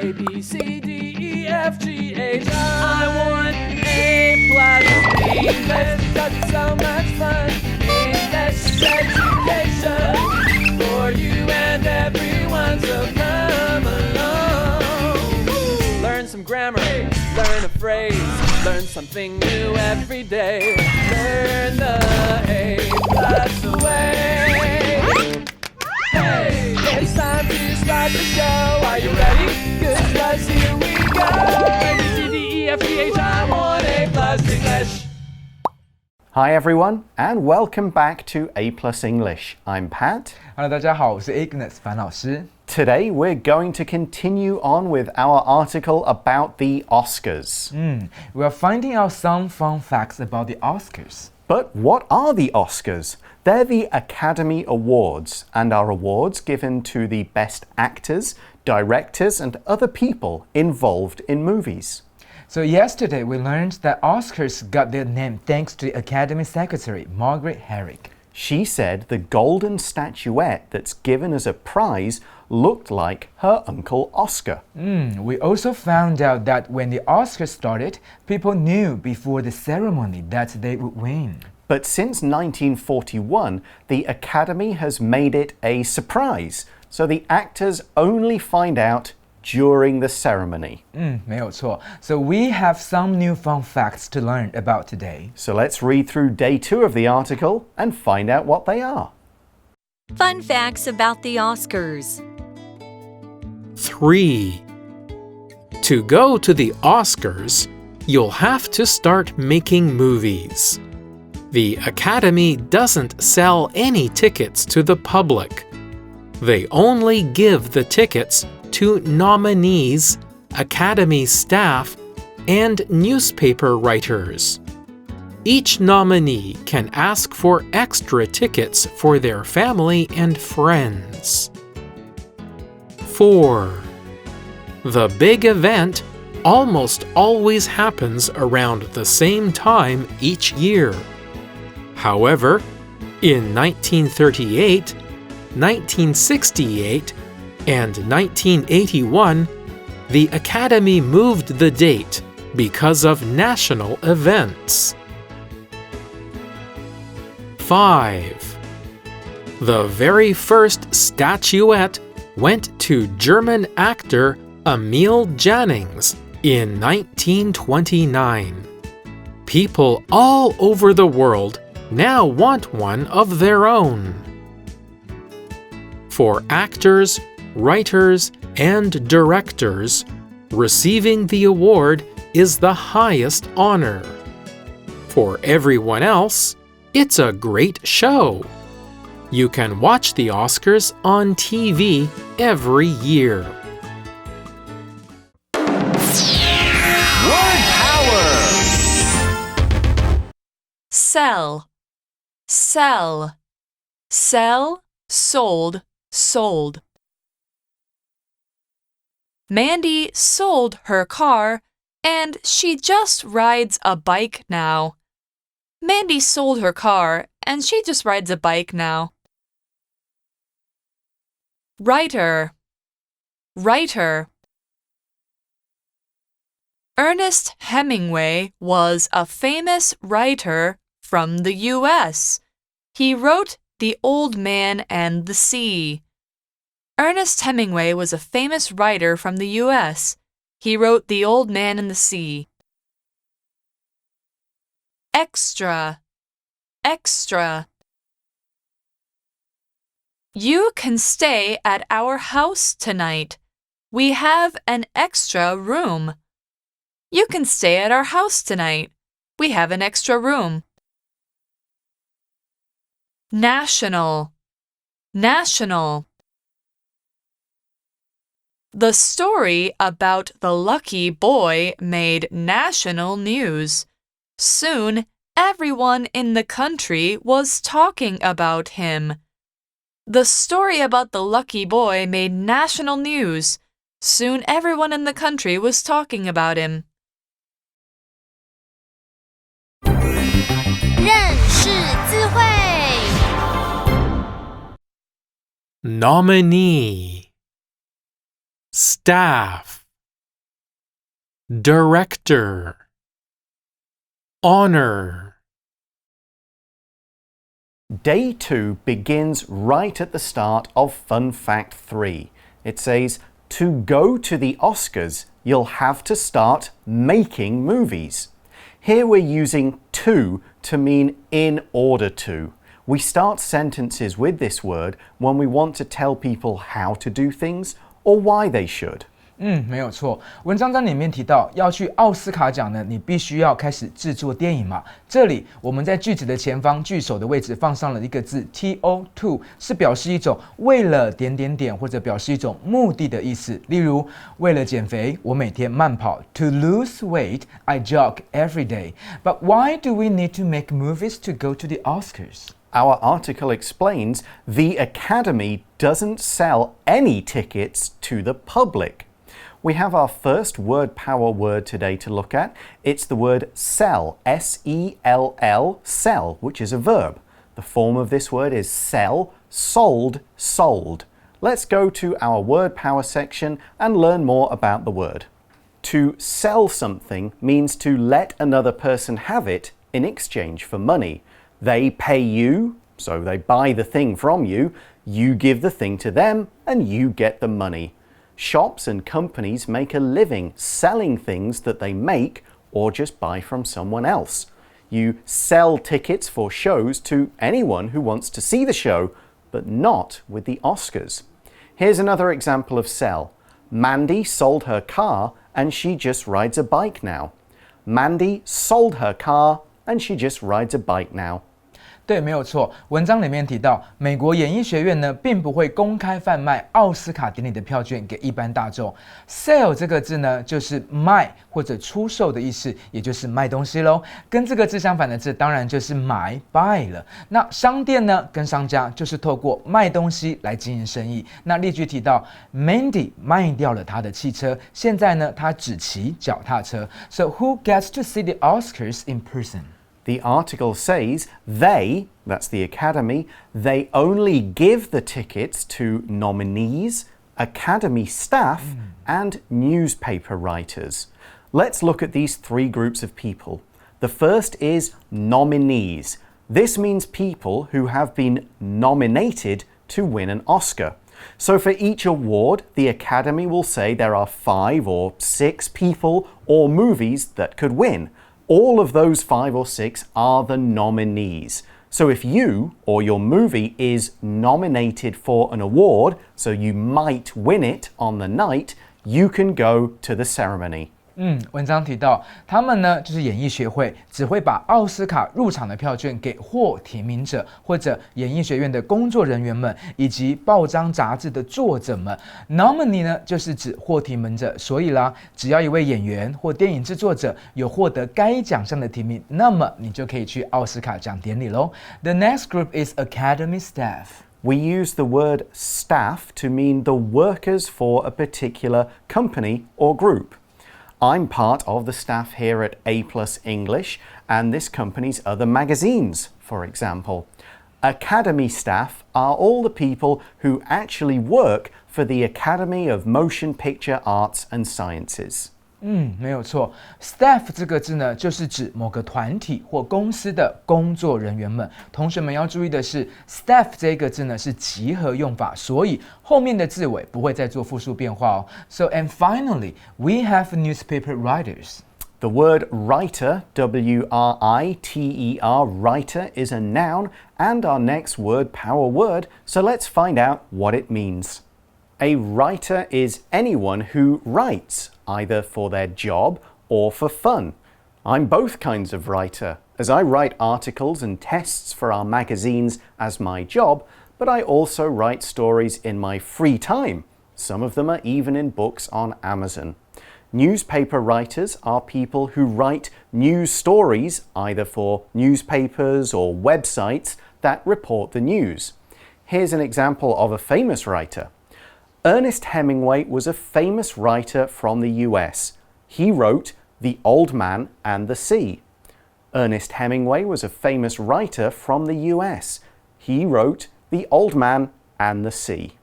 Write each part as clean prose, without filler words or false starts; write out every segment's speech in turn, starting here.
A, B, C, D, E, F, G, H, I want A+ English because it's so much fun. English education for you and everyone, so come along. Learn some grammar, learn a phrase, learn something new every day. Learn the A+ way. Hey, it's time to start the show. Are you ready? Good, 'cause here we go. A, B, C, D, E, F, G, H, I want A+ English. Hi everyone, and welcome back to A+ English. I'm Pat. Hello， 大家好，我是 Ignis 樊老师。Today we're going to continue on with our article about the Oscars. We are finding out some fun facts about the Oscars. But what are the Oscars? They're the Academy Awards and are awards given to the best actors, directors, and other people involved in movies. So yesterday we learned that Oscars got their name thanks to the Academy Secretary, Margaret Herrick. She said the golden statuette that's given as a prize looked like her Uncle Oscar. We also found out that when the Oscars started, people knew before the ceremony that they would win. But since 1941, the Academy has made it a surprise, so the actors only find out during the ceremony. 没有错. So we have some new fun facts to learn about today. So let's read through day 2 of the article and find out what they are. Fun facts about the Oscars. 3. To go to the Oscars, you'll have to start making movies. The Academy doesn't sell any tickets to the public. They only give the tickets to nominees, Academy staff, and newspaper writers. Each nominee can ask for extra tickets for their family and friends. 4. The big event almost always happens around the same time each year. However, in 1938, 1968, and 1981, the Academy moved the date because of national events. 5. The very first statuette went to German actor Emil Jannings in 1929. People all over the world now want one of their own. For actors, writers, and directors, receiving the award is the highest honor. For everyone else, it's a great show. You can watch the Oscars on TV every year. Word power! Sell. Sell. Sell, sold, sold. Mandy sold her car, and she just rides a bike now. Mandy sold her car, and she just rides a bike now. Writer. Writer. Ernest Hemingway was a famous writer from the U.S. He wrote The Old Man and the Sea. Ernest Hemingway was a famous writer from the U.S. He wrote The Old Man and the Sea. Extra. Extra. You can stay at our house tonight. We have an extra room. You can stay at our house tonight. We have an extra room. National. National. The story about the lucky boy made national news. Soon, everyone in the country was talking about him. The story about the lucky boy made national news. Soon, everyone in the country was talking about him. 认识字汇 Nominee, staff, director, honor. Day 2 begins right at the start of Fun Fact 3. It says, to go to the Oscars, you'll have to start making movies. Here we're using to mean in order to. We start sentences with this word when we want to tell people how to do things or why they should. 没有错。文章在里面提到，要去奥斯卡奖呢，你必须要开始制作电影嘛。这里我们在句子的前方句首的位置放上了一个字 to， 是表示一种为了点点点或者表示一种目的的意思。例如，为了减肥，我每天慢跑。To lose weight, I jog every day. But why do we need to make movies to go to the Oscars? Our article explains the Academy doesn't sell any tickets to the public. We have our first word power word today to look at. It's the word sell, S-E-L-L, sell, which is a verb. The form of this word is sell, sold, sold. Let's go to our word power section and learn more about the word. To sell something means to let another person have it in exchange for money. They pay you, so they buy the thing from you, you give the thing to them, and you get the money. Shops and companies make a living selling things that they make or just buy from someone else. You sell tickets for shows to anyone who wants to see the show, but not with the Oscars. Here's another example of sell. Mandy sold her car and she just rides a bike now. Mandy sold her car and she just rides a bike now. 对，没有错。文章里面提到，美国演艺学院呢，并不会公开贩卖奥斯卡典礼的票券给一般大众。Sell 这个字呢，就是卖或者出售的意思，也就是卖东西咯。跟这个字相反的字，当然就是买 buy 了。那商店呢，跟商家就是透过卖东西来经营生意。那例句提到 ，Mandy 卖掉了他的汽车，现在呢，他只骑脚踏车。So who gets to see the Oscars in person? The article says they, that's the Academy, they only give the tickets to nominees, Academy staff, and newspaper writers. Let's look at these three groups of people. The first is nominees. This means people who have been nominated to win an Oscar. So for each award, the Academy will say there are 5 or 6 people or movies that could win. All of those 5 or 6 are the nominees. So if you or your movie is nominated for an award, so you might win it on the night, you can go to the ceremony. 文章提到，他们呢就是演艺学会，只会把奥斯卡入场的票券给获提名者，或者演艺学院的工作人员们，以及报章杂志的作者们。Nominee 呢就是指获提名者，所以啦，只要一位演员或电影制作者有获得该奖项的提名，那么你就可以去奥斯卡奖典礼咯。The next group is Academy staff. We use the word staff to mean the workers for a particular company or group. I'm part of the staff here at A+ English and this company's other magazines, for example. Academy staff are all the people who actually work for the Academy of Motion Picture Arts and Sciences. 没有错 ，staff 这个字呢，就是指某个团体或公司的工作人员们。同学们要注意的是 ，staff 这个字呢是集合用法，所以后面的字尾不会再做复数变化哦。So and finally, we have newspaper writers. The word writer, W-R-I-T-E-R, writer, is a noun and our next word power word, so let's find out what it means. A writer is anyone who writes, either for their job or for fun. I'm both kinds of writer, as I write articles and tests for our magazines as my job, but I also write stories in my free time. Some of them are even in books on Amazon. Newspaper writers are people who write news stories, either for newspapers or websites that report the news. Here's an example of a famous writer. Ernest Hemingway was a famous writer from the US. He wrote The Old Man and the Sea. Ernest Hemingway was a famous writer from the US. He wrote The Old Man and the Sea.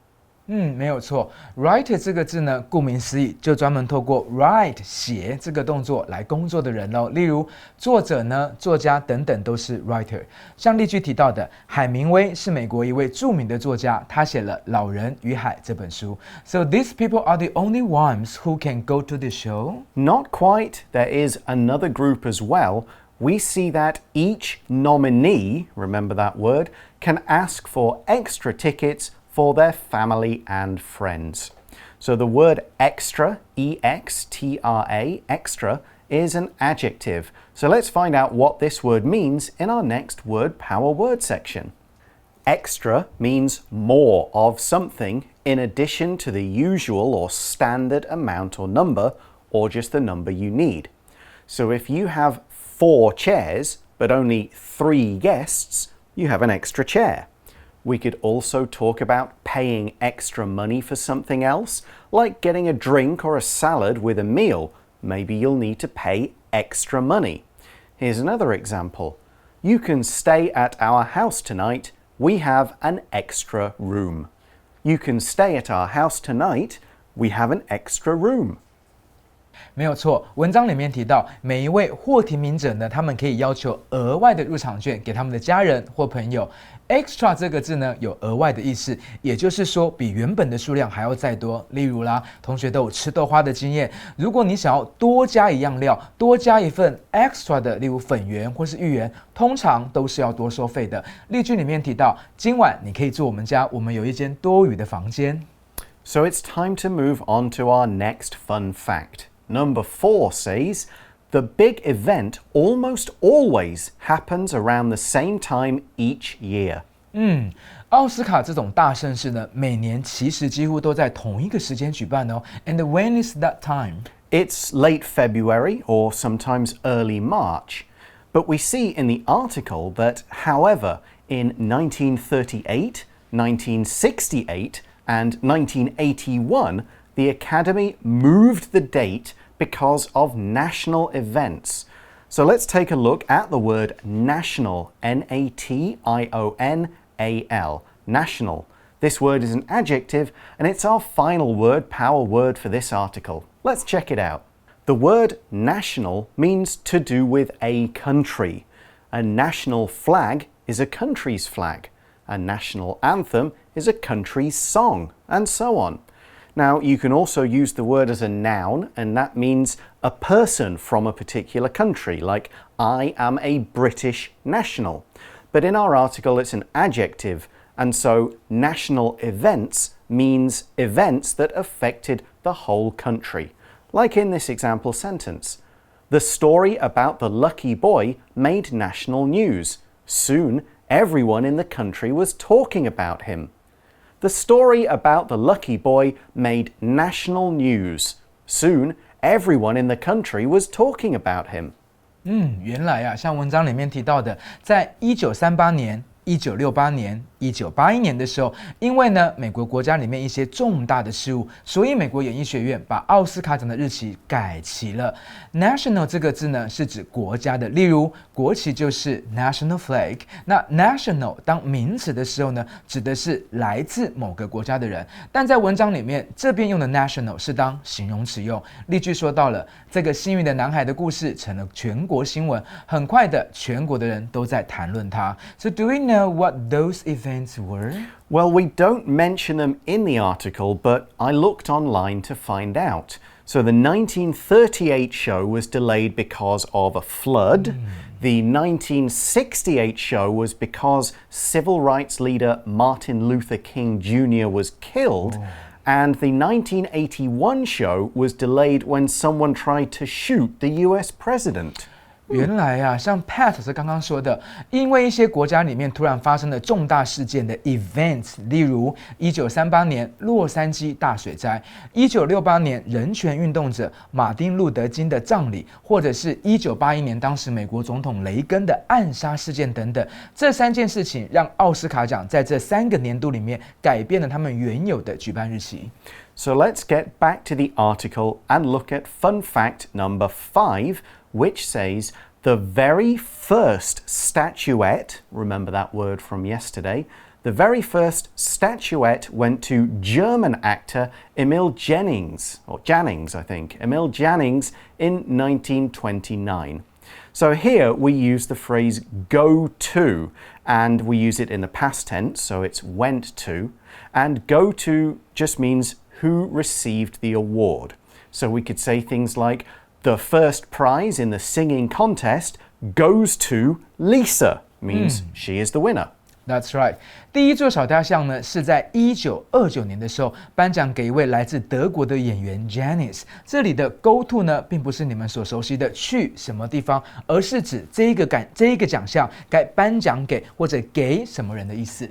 没有错 ，writer 这个字呢，顾名思义，就专门透过 write 写这个动作来工作的人哦。例如作者呢、作家等等都是 writer。像例句提到的，海明威是美国一位著名的作家，他写了《老人与海》这本书。So these people are the only ones who can go to the show? Not quite. There is another group as well. We see that each nominee, remember that word, can ask for extra tickets for their family and friends. So the word extra, E-X-T-R-A, extra, is an adjective. So let's find out what this word means in our next word power word section. Extra means more of something in addition to the usual or standard amount or number, or just the number you need. So if you have 4 chairs, but only 3 guests, you have an extra chair. We could also talk about paying extra money for something else, like getting a drink or a salad with a meal. Maybe you'll need to pay extra money. Here's another example. You can stay at our house tonight. We have an extra room. You can stay at our house tonight. We have an extra room. 没有错，文章里面提到，每一位获提名者呢，他们可以要求额外的入场券给他们的家人或朋友。Extra 这个字呢，有额外的意思，也就是说比原本的数量还要再多。例如啦，同学都有吃豆花的经验，如果你想要多加一样料，多加一份 extra 的，例如粉圆或是芋圆，通常都是要多收费的。例句里面提到，今晚你可以住我们家，我们有一间多余的房间。So it's time to move on to our next fun fact. Number 4 says, the big event almost always happens around the same time each year. 奥斯卡这种大盛事呢，每年其实几乎都在同一个时间举办哦。And when is that time? It's late February or sometimes early March. But we see in the article that, however, in 1938, 1968, and 1981, the Academy moved the date because of national events. So let's take a look at the word national, N-A-T-I-O-N-A-L, national. This word is an adjective, and it's our final word power word for this article. Let's check it out. The word national means to do with a country. A national flag is a country's flag. A national anthem is a country's song, and so on. Now, you can also use the word as a noun, and that means a person from a particular country, like I am a British national. But in our article, it's an adjective, and so national events means events that affected the whole country. Like in this example sentence, the story about the lucky boy made national news. Soon, everyone in the country was talking about him. The story about the lucky boy made national news. Soon, everyone in the country was talking about him. 原来啊，像文章里面提到的，在1938年、1968年、1981年的时候，因为呢，美国国家里面一些重大的事务，所以美国演艺学院把奥斯卡奖的日期改期了。National 这个字呢，是指国家的，例如国旗就是 national flag。那 national 当名词的时候呢，指的是来自某个国家的人，但在文章里面这边用的 national 是当形容词用。例句说到了，这个幸运的男孩的故事成了全国新闻，很快的，全国的人都在谈论他。So do we know what those events were? Well, we don't mention them in the article, but I looked online to find out. So the 1938 show was delayed because of a flood. The 1968 show was because civil rights leader Martin Luther King Jr. was killed. And the 1981 show was delayed when someone tried to shoot the US president. 原来啊，像 Pat 是刚刚说的，因为一些国家里面突然发生了重大事件的 events， 例如1938年洛杉矶大水灾，1968年人权运动者马丁路德金的葬礼，或者是1981年当时美国总统雷根的暗杀事件等等，这3件事情让奥斯卡奖在这3个年度里面改变了他们原有的举办日期。So let's get back to the article and look at fun fact number 5, which says the very first statuette, remember that word from yesterday, The very first statuette went to German actor Emil Jannings, I think, Emil Jannings in 1929. So here we use the phrase go to, and we use it in the past tense, so it's went to, and go to just means who received the award. So we could say things like, the first prize in the singing contest goes to Lisa, means she is the winner. That's right. 第一座小雕像呢，是在1929年的时候颁奖给一位来自德国的演员 Janice。这里的 go to 呢，并不是你们所熟悉的去什么地方，而是指这一个奖项该颁奖给或者给什么人的意思。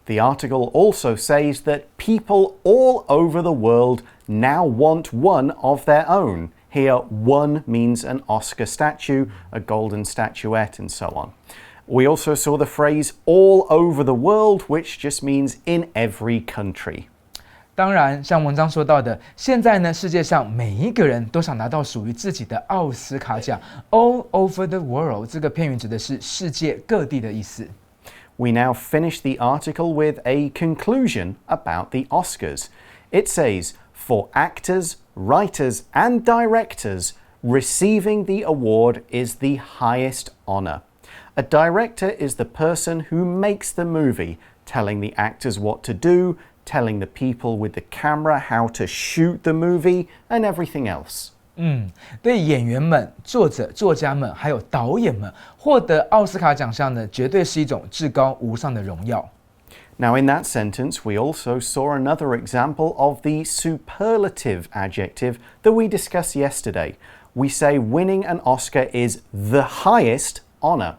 The article also says that people all over the world now want one of their own. Here, one means an Oscar statue, a golden statuette, and so on. We also saw the phrase all over the world, which just means in every country. 当然，像文章说到的，现在呢，世界上每一个人都想拿到属于自己的奥斯卡奖。All over the world 这个片语指的是世界各地的意思。We now finish the article with a conclusion about the Oscars. It says, for actors, writers, and directors, receiving the award is the highest honor. A director is the person who makes the movie, telling the actors what to do, telling the people with the camera how to shoot the movie, and everything else. 对演员们、作者、作家们，还有导演们，获得奥斯卡奖项呢，绝对是一种至高无上的荣耀。Now, in that sentence, we also saw another example of the superlative adjective that we discussed yesterday. We say winning an Oscar is the highest honor.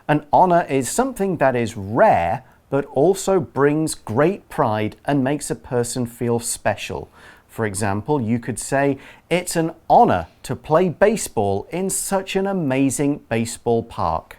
An honor is something that is rare, but also brings great pride and makes a person feel special. For example, you could say, it's an honor to play baseball in such an amazing baseball park.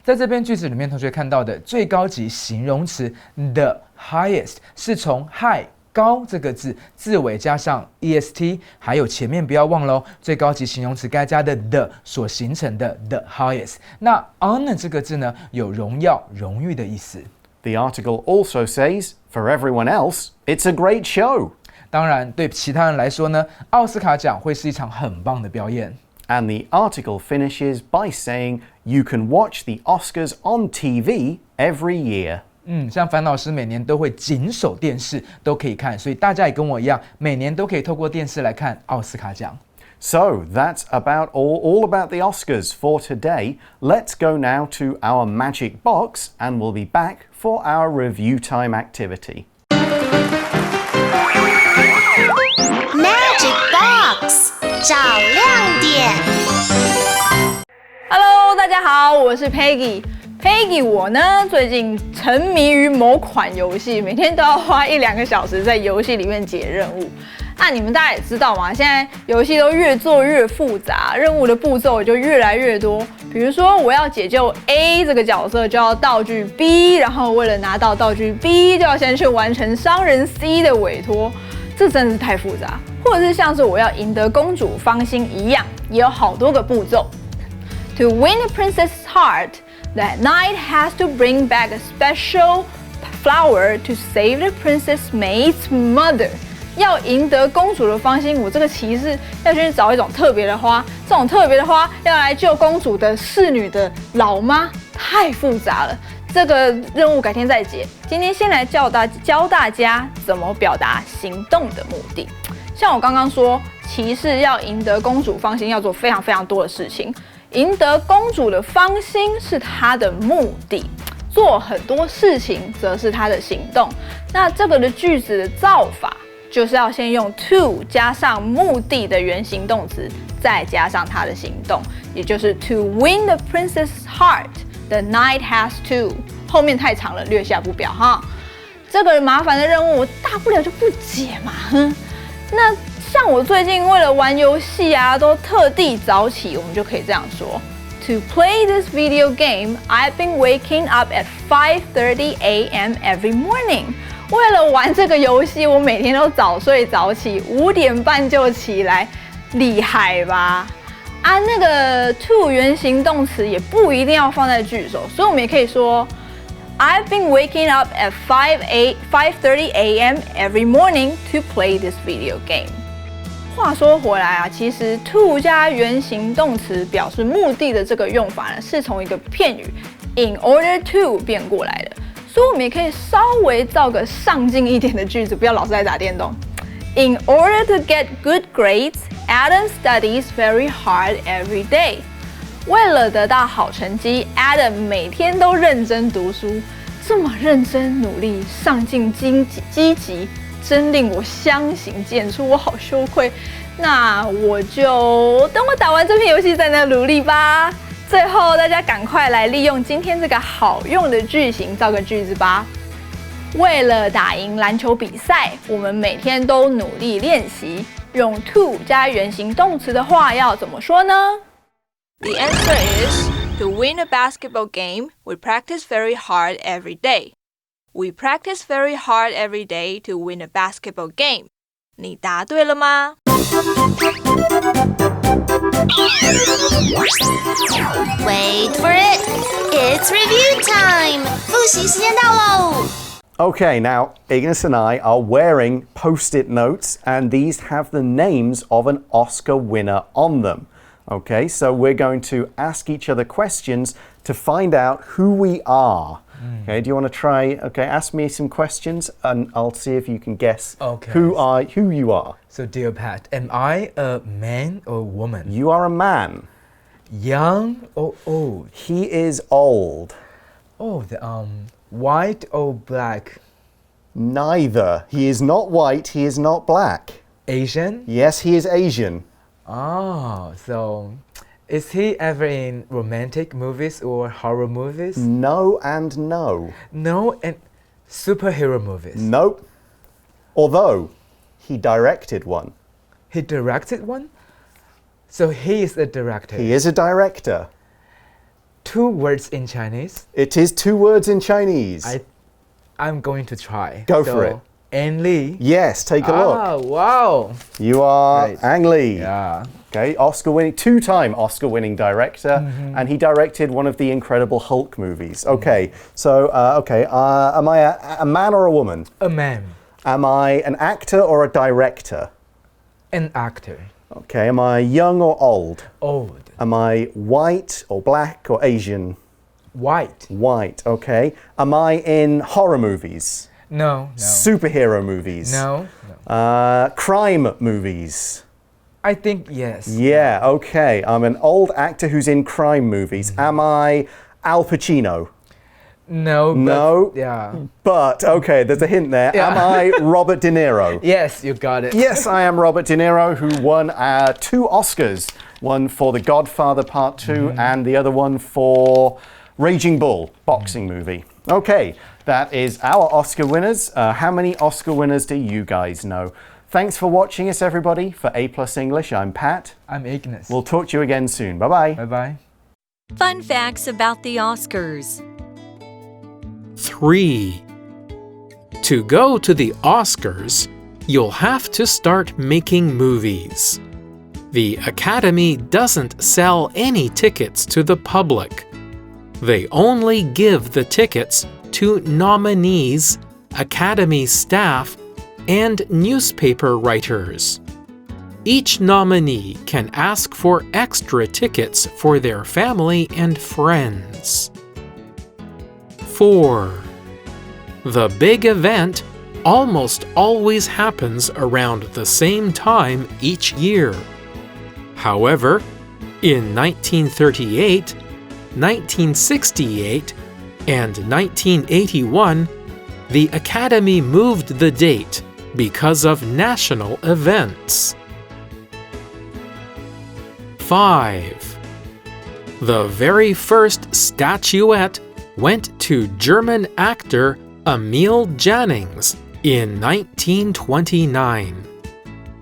在这篇句子里面，同学看到的最高级形容词 the highest 是从 high 高这个字尾加上 est， 还有前面不要忘喽，最高级形容词该加的 the 所形成的 the highest。那 honor 这个字呢，有荣耀、荣誉的意思。The article also says, for everyone else, it's a great show. 当然，对其他人来说呢，奥斯卡奖会是一场很棒的表演。And the article finishes by saying, you can watch the Oscars on TV every year. 像樊老师每年都会紧守电视，都可以看，所以大家也跟我一样，每年都可以透过电视来看奥斯卡奖。So that's about all about the Oscars for today. Let's go now to our magic box and we'll be back for our review time activity. Magic Box 找亮点。Hello， 大家好，我是 Peggy。Peggy， 我呢最近沉迷于某款游戏，每天都要花1-2个小时在游戏里面解任务。你们大家也知道嘛，现在游戏都越做越复杂，任务的步骤也就越来越多。比如说，我要解救 A 这个角色，就要道具 B， 然后为了拿到道具 B， 就要先去完成商人 C 的委托，这真的是太复杂。或者是像是我要赢得公主芳心一样，也有好多个步骤。To win a princess's heart, the knight has to bring back a special flower to save the princess maid's mother. 要赢得公主的芳心，我这个骑士要去找一种特别的花，这种特别的花要来救公主的侍女的老妈，太复杂了。这个任务改天再解。今天先来教大家怎么表达行动的目的。像我刚刚说，骑士要赢得公主芳心，要做非常非常多的事情。赢得公主的芳心是他的目的，做很多事情则是他的行动。那这个的句子的造法，就是要先用 to 加上目的的原形动词，再加上他的行动，也就是 to win the princess' heart, the knight has to。后面太长了，略下不表哈。这个麻烦的任务，我大不了就不解嘛。那像我最近为了玩游戏都特地早起，我们就可以这样说 ：To play this video game, I've been waking up at 5:30 a.m. every morning. 为了玩这个游戏，我每天都早睡早起，5点半就起来，厉害吧？那个 to 原形动词也不一定要放在句首，所以我们也可以说 I've been waking up at 5:30 a.m. every morning to play this video game. 话说回来啊，其实 to 加原形动词表示目的的这个用法呢，是从一个片语 in order to 变过来的，所以我们也可以稍微造个上进一点的句子，不要老是在打电动。In order to get good grades, Adam studies very hard every day. 为了得到好成绩 ，Adam 每天都认真读书，这么认真努力、上进积极。真令我相形见绌，我好羞愧。那我就等我打完这篇游戏再来努力吧。最后，大家赶快来利用今天这个好用的句型造个句子吧。为了打赢篮球比赛，我们每天都努力练习。用 to 加原形动词的话，要怎么说呢 The answer is to win a basketball game, we practice very hard every day.We practice very hard every day to win a basketball game. 你答对了吗？ Wait for it. It's review time. 复习时间到喽。Okay, now Ignis and I are wearing post-it notes, and these have the names of an Oscar winner on them. Okay, so we're going to ask each other questions to find out who we are.Okay, do you want to try? Okay, ask me some questions and I'll see if you can guess who you are. So, dear Pat, am I a man or woman? You are a man. Young or old? He is old. Old, white or black? Neither. He is not white, he is not black. Asian? Yes, he is Asian. Oh, so is he ever in romantic movies or horror movies? No and no. No, and superhero movies? Nope. Although, he directed one. He directed one? So he is a director. He is a director. 2 words in Chinese? It is 2 words in Chinese. I'm going to try. Go for it. Ang Lee? Yes, take a look. Oh, wow. You are Right. Ang Lee. Yeah. Okay, two-time Oscar-winning director, and he directed one of the Incredible Hulk movies. Okay, so, am I a man or a woman? A man. Am I an actor or a director? An actor. Okay, am I young or old? Old. Am I white or black or Asian? White. White, okay. Am I in horror movies? No. Superhero movies? No. Crime movies? I think yes. Yeah, okay. I'm an old actor who's in crime movies. Am I Al Pacino? No. No. Yeah. But, okay, there's a hint there. Yeah. Am I Robert De Niro? Yes, you got it. Yes, I am Robert De Niro, who won 2 Oscars. One for The Godfather Part 2 and the other one for Raging Bull, boxing movie. Okay, that is our Oscar winners. How many Oscar winners do you guys know? Thanks for watching us, everybody. For A+ English, I'm Pat. I'm Ignis. We'll talk to you again soon. Bye-bye. Bye-bye. Fun facts about the Oscars. 3. To go to the Oscars, you'll have to start making movies. The Academy doesn't sell any tickets to the public. They only give the tickets to nominees, Academy staff, and newspaper writers. Each nominee can ask for extra tickets for their family and friends. 4. The big event almost always happens around the same time each year. However, in 1938, 1968, and 1981, the Academy moved the date because of national events. 5. The very first statuette went to German actor Emil Jannings in 1929.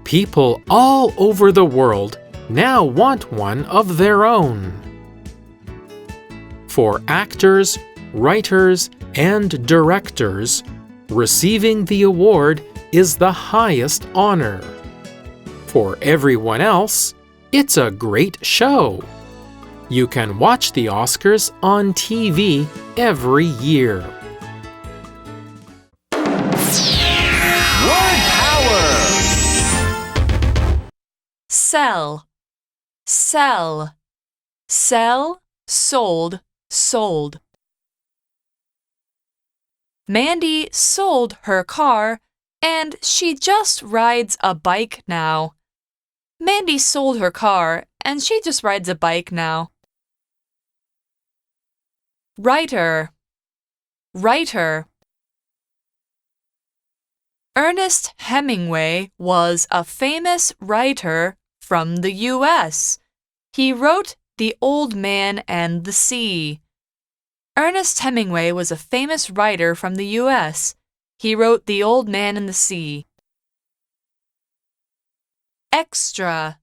People all over the world now want one of their own. For actors, writers, and directors, receiving the award is the highest honor. For everyone else, it's a great show. You can watch the Oscars on TV every year. sell, sell, sell, sold, sold. Mandy sold her car and she just rides a bike now. Mandy sold her car and she just rides a bike now. Writer, writer. Ernest Hemingway was a famous writer from the U.S. He wrote The Old Man and the Sea. Ernest Hemingway was a famous writer from the U.S. He wrote The Old Man and the Sea. Extra,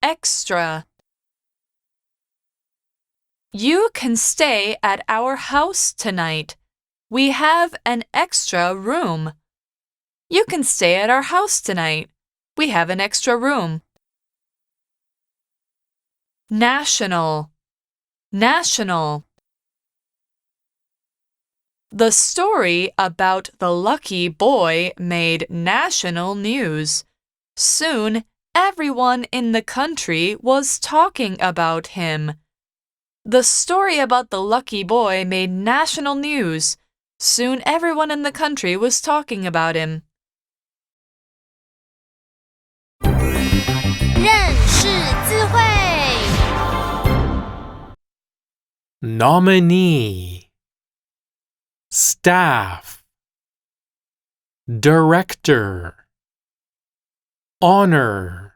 extra. You can stay at our house tonight. We have an extra room. You can stay at our house tonight. We have an extra room. National, national. The story about the lucky boy made national news. Soon, everyone in the country was talking about him. The story about the lucky boy made national news. Soon, everyone in the country was talking about him. 认识字汇。 Nominee, staff, director, honor.